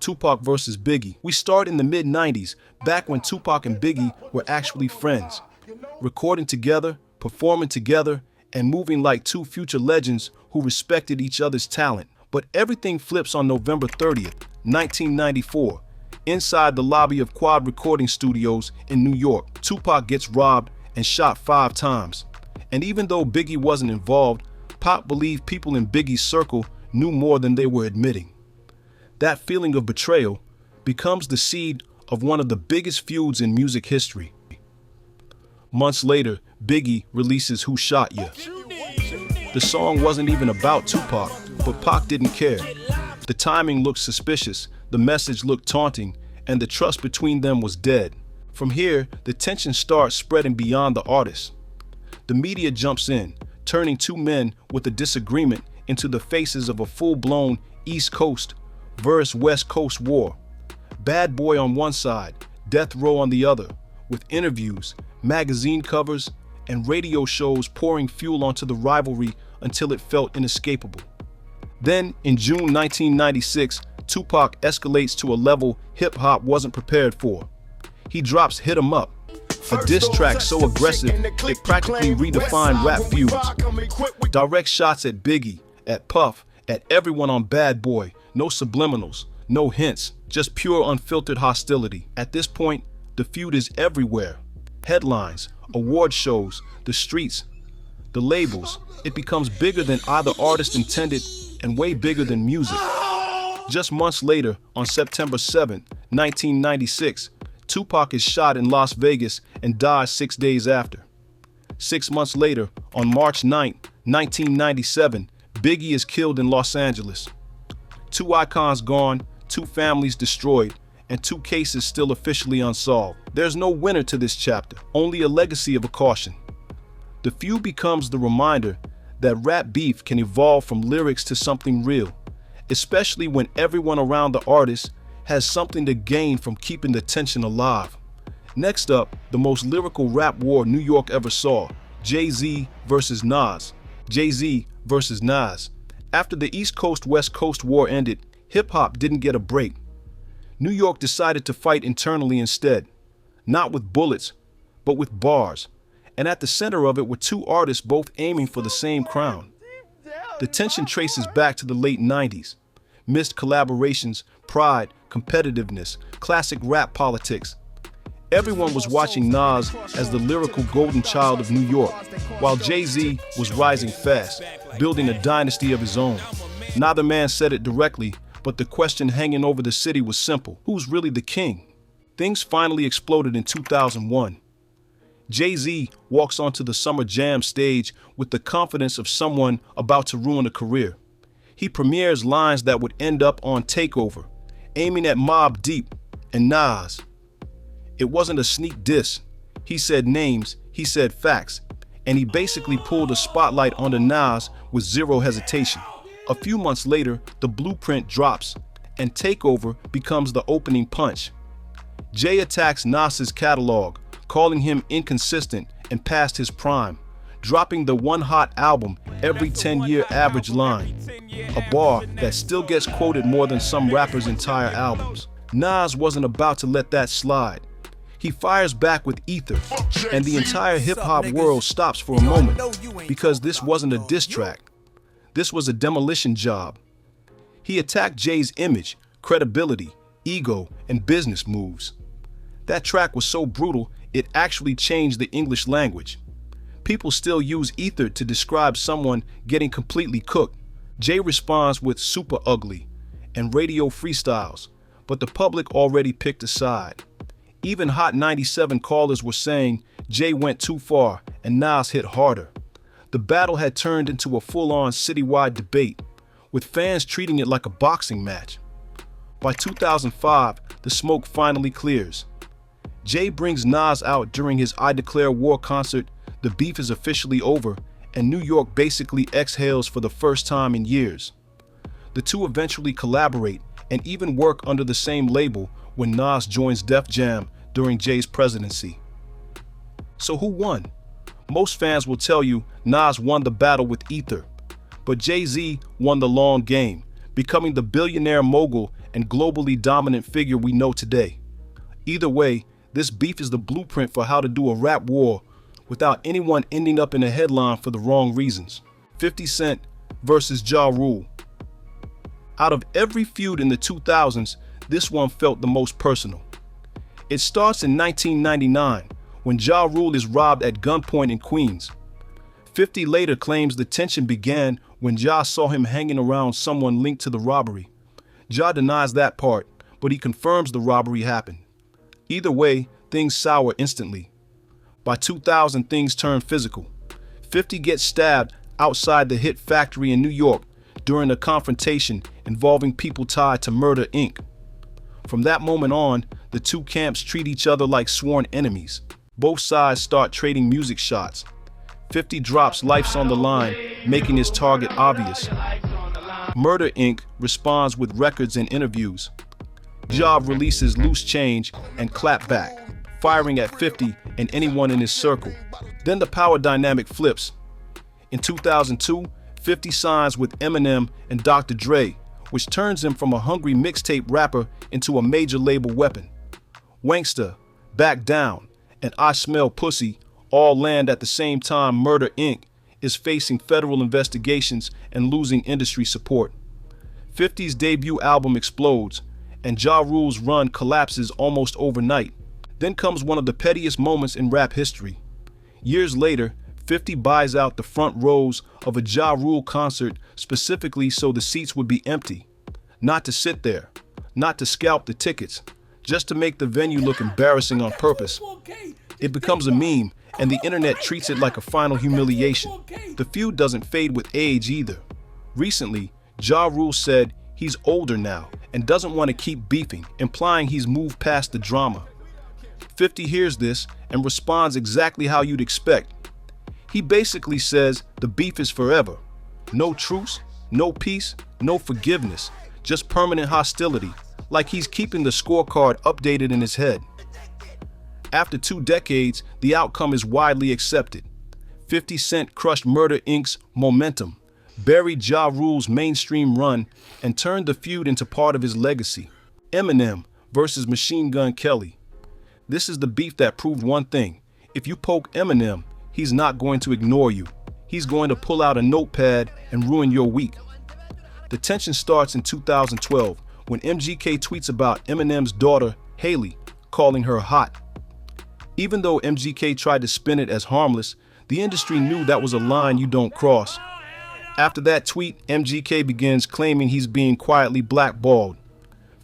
Tupac versus Biggie. We start in the mid-90s, back when Tupac and Biggie were actually friends, recording together, performing together, and moving like two future legends who respected each other's talent. But everything flips on November 30th, 1994. Inside the lobby of Quad Recording Studios in New York, Tupac gets robbed and shot 5 times. And even though Biggie wasn't involved, Pac believed people in Biggie's circle knew more than they were admitting. That feeling of betrayal becomes the seed of one of the biggest feuds in music history. Months later, Biggie releases Who Shot Ya? The song wasn't even about Tupac, but Pac didn't care. The timing looked suspicious, the message looked taunting, and the trust between them was dead. From here, the tension starts spreading beyond the artist. The media jumps in, turning two men with a disagreement into the faces of a full-blown East Coast versus West Coast war. Bad Boy on one side, Death Row on the other, with interviews, magazine covers, and radio shows pouring fuel onto the rivalry until it felt inescapable. Then, in June 1996, Tupac escalates to a level hip-hop wasn't prepared for. He drops Hit 'Em Up, a diss track so aggressive it practically redefined rap feuds. Direct shots at Biggie, at Puff, at everyone on Bad Boy, no subliminals, no hints, just pure unfiltered hostility. At this point, the feud is everywhere. Headlines, award shows, the streets, the labels. It becomes bigger than either artist intended and way bigger than music. Just months later, on September 7, 1996, Tupac is shot in Las Vegas and dies 6 days after. 6 months later, on March 9, 1997, Biggie is killed in Los Angeles. 2 icons gone, 2 families destroyed, and 2 cases still officially unsolved. There's no winner to this chapter, only a legacy of a caution. The feud becomes the reminder that rap beef can evolve from lyrics to something real, especially when everyone around the artist has something to gain from keeping the tension alive. Next up, the most lyrical rap war New York ever saw, Jay-Z versus Nas. Jay-Z versus Nas. After the East Coast-West Coast war ended, hip-hop didn't get a break. New York decided to fight internally instead, not with bullets, but with bars. And at the center of it were 2 artists both aiming for the same crown. The tension traces back to the late 90s. Missed collaborations, pride, competitiveness, classic rap politics. Everyone was watching Nas as the lyrical golden child of New York, while Jay-Z was rising fast, building a dynasty of his own. Neither man said it directly, but the question hanging over the city was simple: who's really the king? Things finally exploded in 2001. Jay-Z walks onto the Summer Jam stage with the confidence of someone about to ruin a career. He premieres lines that would end up on Takeover, aiming at Mobb Deep and Nas. It wasn't a sneak diss. He said names, he said facts, and he basically pulled a spotlight onto Nas with zero hesitation. A few months later, the blueprint drops, and Takeover becomes the opening punch. Jay attacks Nas's catalog, calling him inconsistent and past his prime, dropping the one hot album every 10-year average line, a bar that still gets quoted more than some rappers' entire albums. Nas wasn't about to let that slide. He fires back with Ether, and the entire hip-hop world stops for a moment, because this wasn't a diss track. This was a demolition job. He attacked Jay's image, credibility, ego, and business moves. That track was so brutal, it actually changed the English language. People still use ether to describe someone getting completely cooked. Jay responds with super ugly and radio freestyles, but the public already picked a side. Even Hot 97 callers were saying Jay went too far and Nas hit harder. The battle had turned into a full-on citywide debate, with fans treating it like a boxing match. By 2005, the smoke finally clears. Jay brings Nas out during his I Declare War concert, the beef is officially over, and New York basically exhales for the first time in years. The two eventually collaborate and even work under the same label when Nas joins Def Jam during Jay's presidency. So who won? Most fans will tell you Nas won the battle with Ether, but Jay-Z won the long game, becoming the billionaire mogul and globally dominant figure we know today. Either way, this beef is the blueprint for how to do a rap war without anyone ending up in a headline for the wrong reasons. 50 Cent versus Ja Rule. Out of every feud in the 2000s, this one felt the most personal. It starts in 1999, when Ja Rule is robbed at gunpoint in Queens. 50 later claims the tension began when Ja saw him hanging around someone linked to the robbery. Ja denies that part, but he confirms the robbery happened. Either way, things sour instantly. By 2000, things turn physical. 50 gets stabbed outside the Hit Factory in New York during a confrontation involving people tied to Murder, Inc. From that moment on, the two camps treat each other like sworn enemies. Both sides start trading music shots. 50 drops Life's on the Line, making his target obvious. Murder, Inc. responds with records and interviews. Ja releases Loose Change and Clap Back, firing at 50 and anyone in his circle. Then the power dynamic flips. In 2002, 50 signs with Eminem and Dr. Dre, which turns him from a hungry mixtape rapper into a major label weapon. Wanksta, Back Down, and I Smell Pussy all land at the same time. Murder, Inc. is facing federal investigations and losing industry support. 50's debut album explodes, and Ja Rule's run collapses almost overnight. Then comes one of the pettiest moments in rap history. Years later, 50 buys out the front rows of a Ja Rule concert specifically so the seats would be empty. Not to sit there, not to scalp the tickets, just to make the venue look embarrassing on purpose. It becomes a meme, and the internet treats it like a final humiliation. The feud doesn't fade with age either. Recently, Ja Rule said he's older now and doesn't want to keep beefing, implying he's moved past the drama. 50 hears this and responds exactly how you'd expect. He basically says the beef is forever. No truce, no peace, no forgiveness, just permanent hostility, like he's keeping the scorecard updated in his head. After 2 decades, the outcome is widely accepted. 50 Cent crushed Murder, Inc.'s momentum, buried Ja Rule's mainstream run, and turned the feud into part of his legacy. Eminem versus Machine Gun Kelly. This is the beef that proved one thing. If you poke Eminem, he's not going to ignore you. He's going to pull out a notepad and ruin your week. The tension starts in 2012 when MGK tweets about Eminem's daughter, Haley, calling her hot. Even though MGK tried to spin it as harmless, the industry knew that was a line you don't cross. After that tweet, MGK begins claiming he's being quietly blackballed.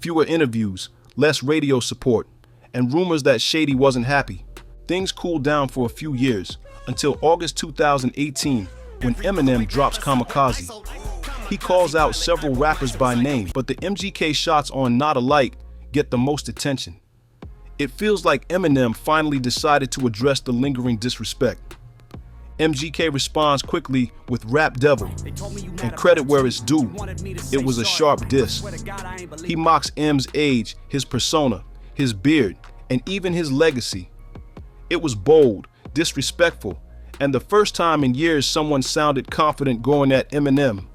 Fewer interviews, less radio support, and rumors that Shady wasn't happy. Things cooled down for a few years, until August 2018, when Eminem drops Kamikaze. He calls out several rappers by name, but the MGK shots on Not Alike get the most attention. It feels like Eminem finally decided to address the lingering disrespect. MGK responds quickly with Rap Devil, and credit where it's due, it was a sharp diss. He mocks M's age, his persona, his beard, and even his legacy. It was bold, disrespectful, and the first time in years someone sounded confident going at Eminem.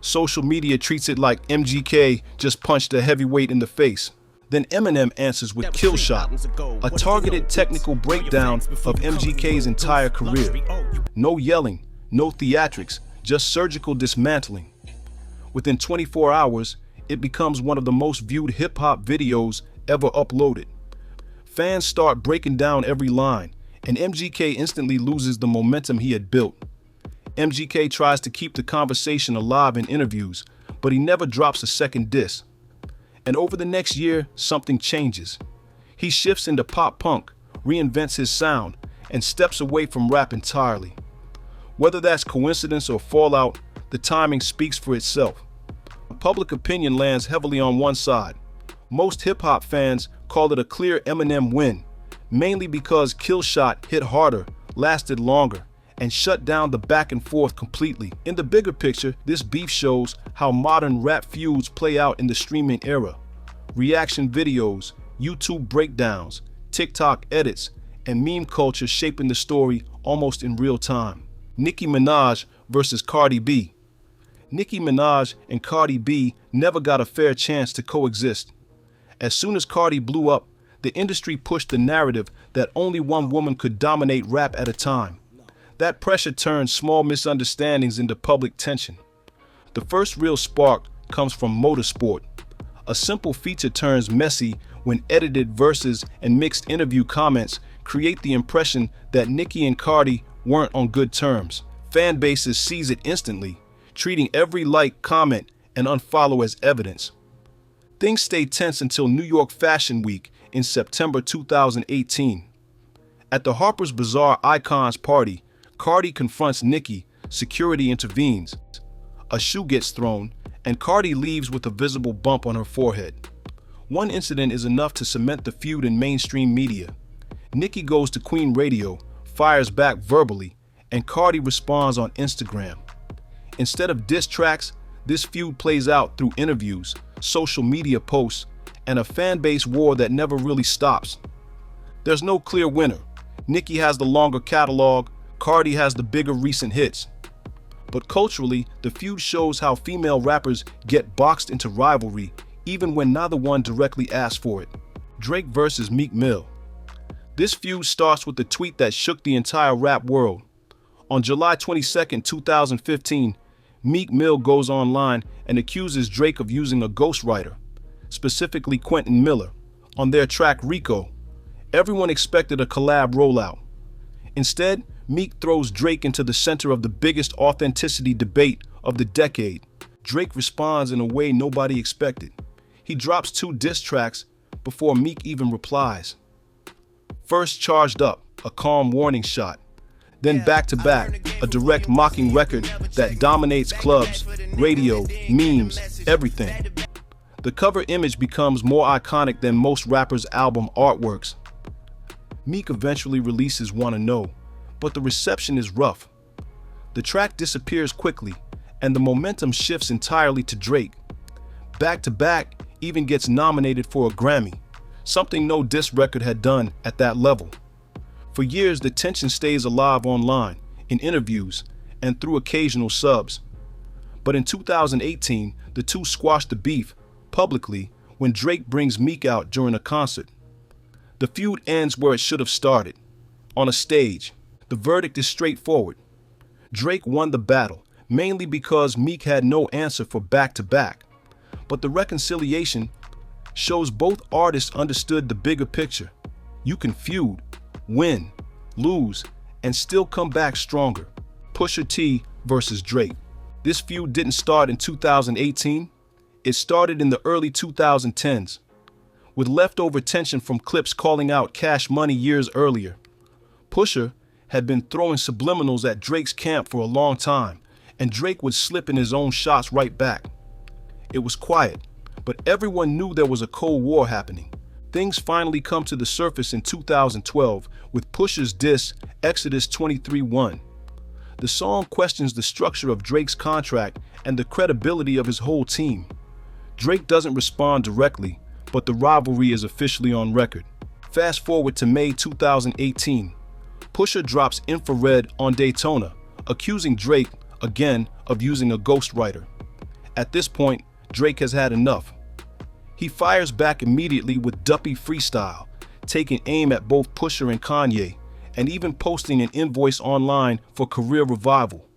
Social media treats it like MGK just punched a heavyweight in the face. Then Eminem answers with Kill Shot, a targeted technical breakdown of MGK's entire career. No yelling, no theatrics, just surgical dismantling. Within 24 hours, it becomes one of the most viewed hip-hop videos ever uploaded. Fans start breaking down every line, and MGK instantly loses the momentum he had built. MGK tries to keep the conversation alive in interviews, but he never drops a second diss. And over the next year, something changes. He shifts into pop-punk, reinvents his sound, and steps away from rap entirely. Whether that's coincidence or fallout, the timing speaks for itself. Public opinion lands heavily on one side. Most hip-hop fans call it a clear Eminem win, mainly because Kill Shot hit harder, lasted longer, and shut down the back and forth completely. In the bigger picture, this beef shows how modern rap feuds play out in the streaming era. Reaction videos, YouTube breakdowns, TikTok edits, and meme culture shaping the story almost in real time. Nicki Minaj versus Cardi B. Nicki Minaj and Cardi B never got a fair chance to coexist. As soon as Cardi blew up, the industry pushed the narrative that only one woman could dominate rap at a time. That pressure turned small misunderstandings into public tension. The first real spark comes from Motorsport. A simple feature turns messy when edited verses and mixed interview comments create the impression that Nicki and Cardi weren't on good terms. Fan bases seize it instantly, treating every like, comment, and unfollow as evidence. Things stay tense until New York Fashion Week in September 2018. At the Harper's Bazaar Icons party, Cardi confronts Nicki, security intervenes. A shoe gets thrown, and Cardi leaves with a visible bump on her forehead. One incident is enough to cement the feud in mainstream media. Nicki goes to Queen Radio, fires back verbally, and Cardi responds on Instagram. Instead of diss tracks, this feud plays out through interviews, social media posts, and a fan base war that never really stops. There's no clear winner. Nicki has the longer catalog, Cardi has the bigger recent hits. But culturally, the feud shows how female rappers get boxed into rivalry even when neither one directly asked for it. Drake versus Meek Mill. This feud starts with a tweet that shook the entire rap world. On July 22, 2015, Meek Mill goes online and accuses Drake of using a ghostwriter, specifically Quentin Miller, on their track Rico. Everyone expected a collab rollout. Instead, Meek throws Drake into the center of the biggest authenticity debate of the decade. Drake responds in a way nobody expected. He drops 2 diss tracks before Meek even replies. First Charged Up, a calm warning shot. Then Back to Back, a direct mocking record that dominates clubs, radio, memes, everything. The cover image becomes more iconic than most rappers' album artworks. Meek eventually releases Wanna Know, but the reception is rough. The track disappears quickly, and the momentum shifts entirely to Drake. Back to Back even gets nominated for a Grammy, something no diss record had done at that level. For years, the tension stays alive online, in interviews, and through occasional subs. But in 2018, the two squashed the beef publicly when Drake brings Meek out during a concert. The feud ends where it should have started, on a stage. The verdict is straightforward. Drake won the battle, mainly because Meek had no answer for Back to Back. But the reconciliation shows both artists understood the bigger picture. You can feud, win, lose, and still come back stronger. Pusha T versus Drake. This feud didn't start in 2018. It started in the early 2010s, with leftover tension from clips calling out Cash Money years earlier. Pusha had been throwing subliminals at Drake's camp for a long time, and Drake would slip in his own shots right back. It was quiet, but everyone knew there was a Cold War happening. Things finally come to the surface in 2012 with Pusha's diss, Exodus 23:1. The song questions the structure of Drake's contract and the credibility of his whole team. Drake doesn't respond directly, but the rivalry is officially on record. Fast forward to May 2018. Pusha drops Infrared on Daytona, accusing Drake, again, of using a ghostwriter. At this point, Drake has had enough. He fires back immediately with Duppy Freestyle, taking aim at both Pusha and Kanye, and even posting an invoice online for career revival.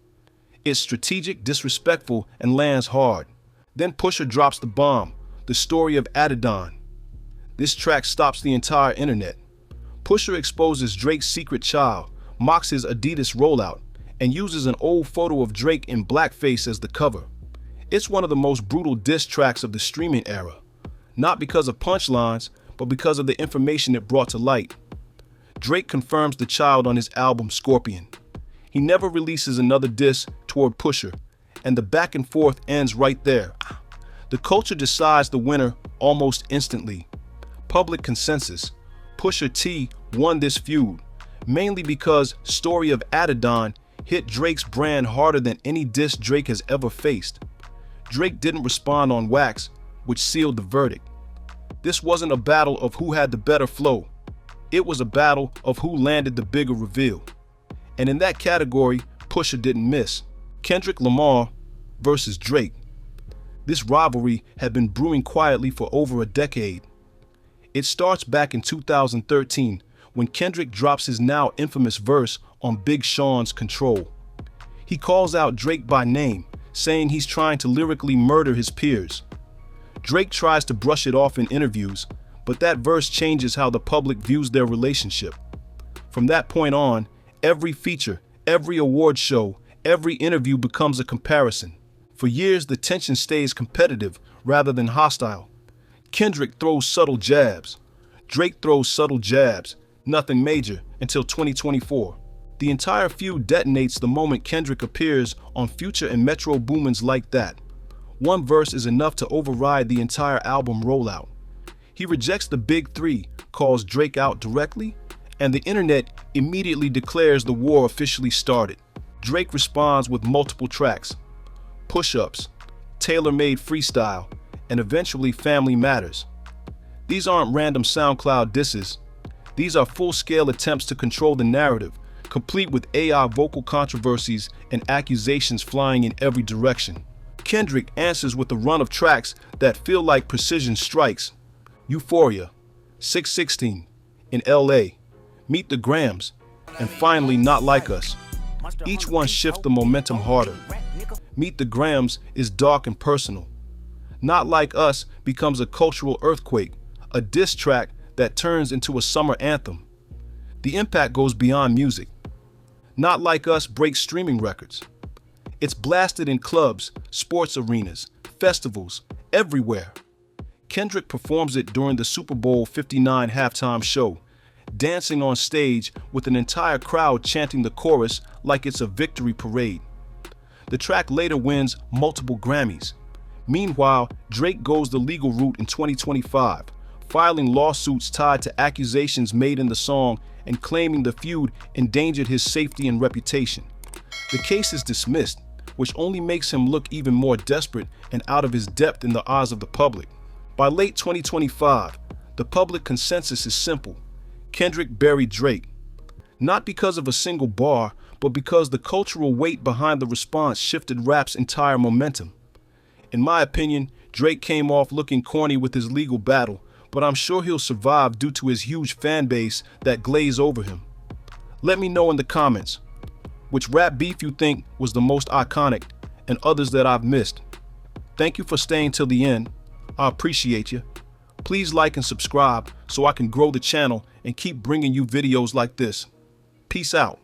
It's strategic, disrespectful, and lands hard. Then Pusha drops the bomb, the story of Adidon. This track stops the entire internet. Pusha exposes Drake's secret child, mocks his Adidas rollout, and uses an old photo of Drake in blackface as the cover. It's one of the most brutal diss tracks of the streaming era, not because of punchlines, but because of the information it brought to light. Drake confirms the child on his album Scorpion. He never releases another diss toward Pusha, and the back and forth ends right there. The culture decides the winner almost instantly. Public consensus: Pusha T won this feud, mainly because Story of Adidon hit Drake's brand harder than any diss Drake has ever faced. Drake didn't respond on wax, which sealed the verdict. This wasn't a battle of who had the better flow. It was a battle of who landed the bigger reveal. And in that category, Pusha didn't miss. Kendrick Lamar versus Drake. This rivalry had been brewing quietly for over a decade. It starts back in 2013 when Kendrick drops his now infamous verse on Big Sean's Control. He calls out Drake by name, saying he's trying to lyrically murder his peers. Drake tries to brush it off in interviews, but that verse changes how the public views their relationship. From that point on, every feature, every award show, every interview becomes a comparison. For years, the tension stays competitive rather than hostile. Kendrick throws subtle jabs. Drake throws subtle jabs. Nothing major until 2024. The entire feud detonates the moment Kendrick appears on Future and Metro Boomin's Like That. One verse is enough to override the entire album rollout. He rejects the big three, calls Drake out directly, and the internet immediately declares the war officially started. Drake responds with multiple tracks, push-ups, tailor-made freestyle, and eventually Family Matters. These aren't random SoundCloud disses. These are full-scale attempts to control the narrative, complete with AI vocal controversies and accusations flying in every direction. Kendrick answers with a run of tracks that feel like precision strikes. Euphoria, 616, in LA, Meet the Grams, and finally Not Like Us. Each one shifts the momentum harder. Meet the Grams is dark and personal. Not Like Us becomes a cultural earthquake, a diss track that turns into a summer anthem. The impact goes beyond music. Not Like Us breaks streaming records. It's blasted in clubs, sports arenas, festivals, everywhere. Kendrick performs it during the Super Bowl 59 halftime show, dancing on stage with an entire crowd chanting the chorus like it's a victory parade. The track later wins multiple Grammys. Meanwhile, Drake goes the legal route in 2025, filing lawsuits tied to accusations made in the song and claiming the feud endangered his safety and reputation. The case is dismissed, which only makes him look even more desperate and out of his depth in the eyes of the public. By late 2025, the public consensus is simple. Kendrick buried Drake. Not because of a single bar, but because the cultural weight behind the response shifted rap's entire momentum. In my opinion, Drake came off looking corny with his legal battle, but I'm sure he'll survive due to his huge fan base that glaze over him. Let me know in the comments which rap beef you think was the most iconic and others that I've missed. Thank you for staying till the end. I appreciate you. Please like and subscribe so I can grow the channel and keep bringing you videos like this. Peace out.